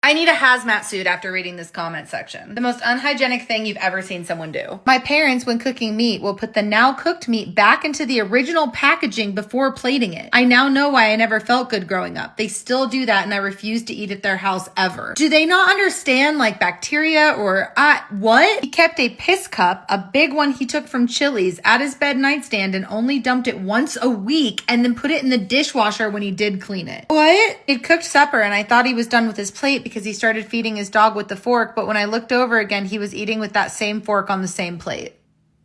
I need a hazmat suit after reading this comment section. The most unhygienic thing you've ever seen someone do. My parents, when cooking meat, will put the now cooked meat back into the original packaging before plating it. I now know why I never felt good growing up. They still do that and I refuse to eat at their house ever. Do they not understand like bacteria or what? He kept a piss cup, a big one he took from Chili's, at his bed nightstand and only dumped it once a week and then put it in the dishwasher when he did clean it. What? He'd cooked supper and I thought he was done with his plate because he started feeding his dog with the fork, but when I looked over again, he was eating with that same fork on the same plate.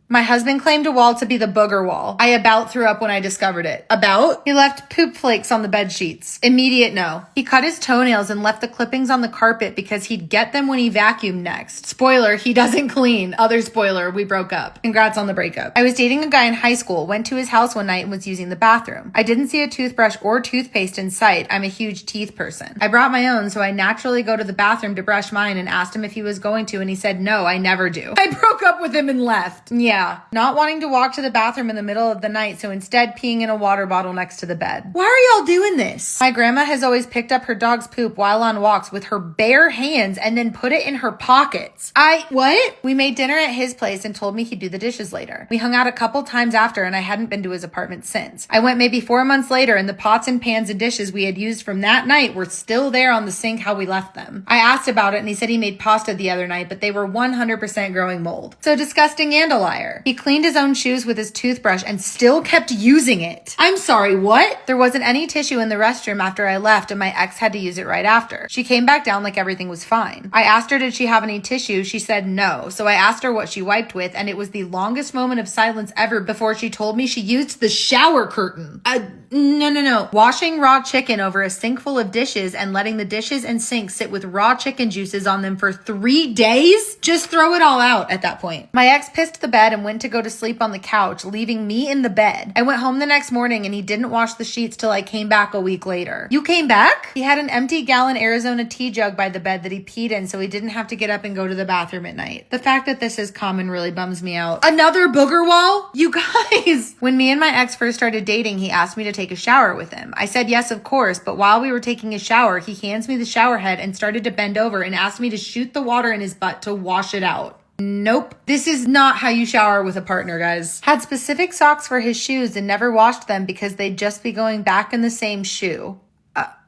My husband claimed a wall to be the booger wall. I about threw up when I discovered it. About? He left poop flakes on the bed sheets. Immediate no. He cut his toenails and left the clippings on the carpet because he'd get them when he vacuumed next. Spoiler, he doesn't clean. Other spoiler, we broke up. Congrats on the breakup. I was dating a guy in high school, went to his house one night and was using the bathroom. I didn't see a toothbrush or toothpaste in sight. I'm a huge teeth person. I brought my own, so I naturally go to the bathroom to brush mine and asked him if he was going to, and he said, no, I never do. I broke up with him and left. Yeah. Not wanting to walk to the bathroom in the middle of the night, so instead peeing in a water bottle next to the bed. Why are y'all doing this? My grandma has always picked up her dog's poop while on walks with her bare hands and then put it in her pockets. What? We made dinner at his place and told me he'd do the dishes later. We hung out a couple times after and I hadn't been to his apartment since. I went maybe 4 months later and the pots and pans and dishes we had used from that night were still there on the sink how we left them. I asked about it and he said he made pasta the other night, but they were 100% growing mold. So disgusting and a liar. He cleaned his own shoes with his toothbrush and still kept using it. I'm sorry, what? There wasn't any tissue in the restroom after I left and my ex had to use it right after. She came back down like everything was fine. I asked her did she have any tissue. She said no. So I asked her what she wiped with and it was the longest moment of silence ever before she told me she used the shower curtain. No. Washing raw chicken over a sink full of dishes and letting the dishes and sink sit with raw chicken juices on them for 3 days? Just throw it all out at that point. My ex pissed the bed and went to go to sleep on the couch, leaving me in the bed. I went home the next morning and he didn't wash the sheets till I came back a week later. You came back? He had an empty gallon Arizona tea jug by the bed that he peed in so he didn't have to get up and go to the bathroom at night. The fact that this is common really bums me out. Another booger wall? You guys! When me and my ex first started dating, he asked me to take a shower with him. I said yes, of course, but while we were taking a shower, he hands me the shower head and started to bend over and asked me to shoot the water in his butt to wash it out. Nope. This is not how you shower with a partner, guys. Had specific socks for his shoes and never washed them because they'd just be going back in the same shoe.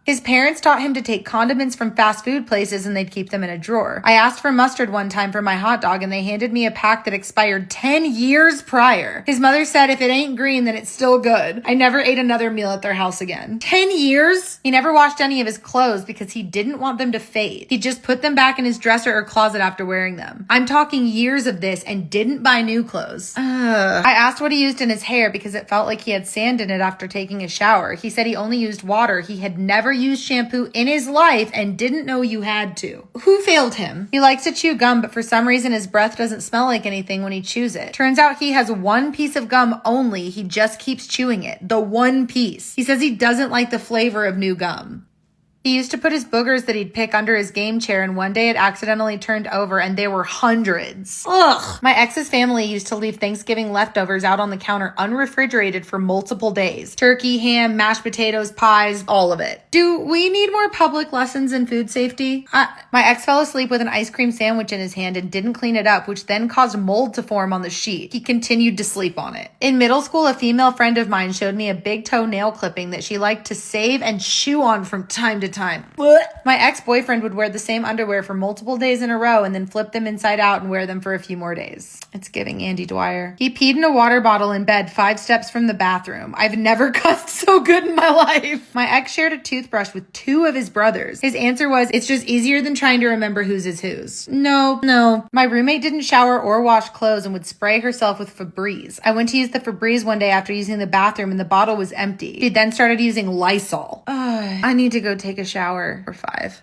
His parents taught him to take condiments from fast food places and they'd keep them in a drawer. I asked for mustard one time for my hot dog and they handed me a pack that expired 10 years prior. His mother said if it ain't green, then it's still good. I never ate another meal at their house again. 10 years? He never washed any of his clothes because he didn't want them to fade. He just put them back in his dresser or closet after wearing them. I'm talking years of this and didn't buy new clothes. I asked what he used in his hair because it felt like he had sand in it after taking a shower. He said he only used water. He had never used shampoo in his life and didn't know you had to. Who failed him? He likes to chew gum, but for some reason his breath doesn't smell like anything when he chews it. Turns out he has one piece of gum only. He just keeps chewing it. The one piece. He says he doesn't like the flavor of new gum. He used to put his boogers that he'd pick under his game chair and one day it accidentally turned over and there were hundreds. Ugh. My ex's family used to leave Thanksgiving leftovers out on the counter unrefrigerated for multiple days. Turkey, ham, mashed potatoes, pies, all of it. Do we need more public lessons in food safety? My ex fell asleep with an ice cream sandwich in his hand and didn't clean it up, which then caused mold to form on the sheet. He continued to sleep on it. In middle school, a female friend of mine showed me a big toe nail clipping that she liked to save and chew on from time to time. My ex-boyfriend would wear the same underwear for multiple days in a row and then flip them inside out and wear them for a few more days. It's giving Andy Dwyer. He peed in a water bottle in bed 5 steps from the bathroom. I've never cussed so good in my life. My ex shared a toothbrush with 2 of his brothers. His answer was, it's just easier than trying to remember whose is whose. No. My roommate didn't shower or wash clothes and would spray herself with Febreze. I went to use the Febreze one day after using the bathroom and the bottle was empty. She then started using Lysol. I need to go take a shower for 5.